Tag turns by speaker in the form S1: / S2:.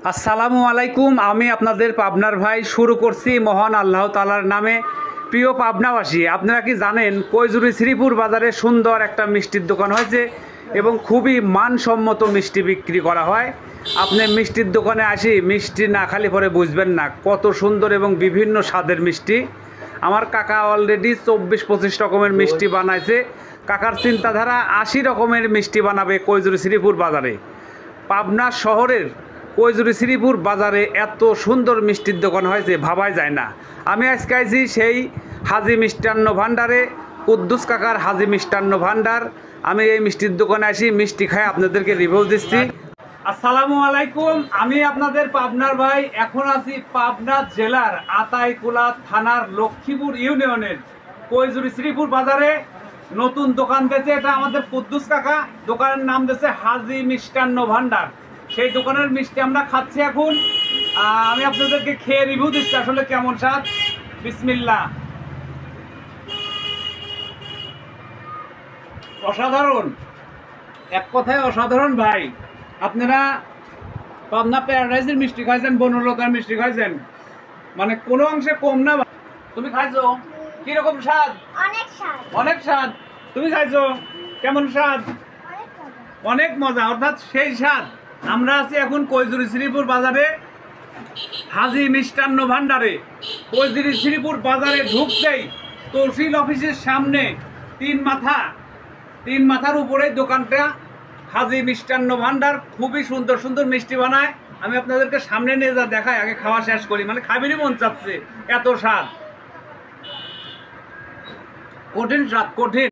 S1: আসসালামু আলাইকুম। আমি আপনাদের পাবনার ভাই শুরু করছি মহান আল্লাহ তাআলার নামে। প্রিয় পাবনাবাসী, আপনারা কি জানেন কৈজুরি শ্রীপুর বাজারে সুন্দর একটা মিষ্টির দোকান হয়েছে এবং খুবই মানসম্মত মিষ্টি বিক্রি করা হয়। আপনি মিষ্টির দোকানে আসি মিষ্টি না খালি পরে বুঝবেন না কত সুন্দর এবং বিভিন্ন স্বাদের মিষ্টি। আমার কাকা অলরেডি 24-25 রকমের মিষ্টি বানাইছে। কাকার চিন্তাধারা 80 রকমের মিষ্টি বানাবে কৈজুরি শ্রীপুর বাজারে। পাবনা শহরের কৈজুরি শ্রীপুর বাজারে এত সুন্দর মিষ্টির দোকান হয়েছে ভাবাই যায় না। আমি আজকে আইছি সেই হাজি মিষ্টান্ন ভাণ্ডারে, কুদ্দুস কাকার হাজি মিষ্টান্ন ভাণ্ডার। আমি এই মিষ্টির দোকানে আসি মিষ্টি খাই আপনাদেরকে রিভিউ দিচ্ছি। আসসালামু আলাইকুম। আমি আপনাদের পাবনার ভাই। এখন আছি পাবনা জেলার আতাইকুলা থানার লক্ষ্মীপুর ইউনিয়নের কৈজুরি শ্রীপুর বাজারে। নতুন দোকান দিয়েছে, এটা আমাদের কুদ্দুস কাকা। দোকানের নাম দিয়েছে হাজি মিষ্টান্ন ভাণ্ডার। সেই দোকানের মিষ্টি আমরা খাচ্ছি এখন। আমি আপনাদেরকে খেয়ে রিভিউ দিচ্ছি আসলে কেমন স্বাদ। বিসমিল্লাহ। অসাধারণ, এক কথায় অসাধারণ ভাই। আপনারা পাবনা প্যারাডাইজের মিষ্টি খাইছেন, বনলতার মিষ্টি খাইছেন, মানে কোনো অংশে কম না। তুমি খাইছো কিরকম স্বাদ?
S2: অনেক স্বাদ।
S1: অনেক স্বাদ। তুমি খাইছো কেমন স্বাদ? অনেক মজা, অর্থাৎ সেই স্বাদ। আমরা আছি এখন কৈজুরি শ্রীপুর বাজারে হাজি মিষ্টান্ন ভাণ্ডারে। কৈজুরি শ্রীপুর বাজারে ঢুকতেই তহসিল অফিসের সামনে তিন মাথার উপরে দোকানটা হাজি মিষ্টান্ন ভাণ্ডার। খুবই সুন্দর সুন্দর মিষ্টি বানায়। আমি আপনাদেরকে সামনে নিয়ে যা দেখাই, আগে খাওয়া শেষ করি, মানে খাবিরই মন চাচ্ছে, এত স্বাদ। কঠিন স্বাদ, কঠিন।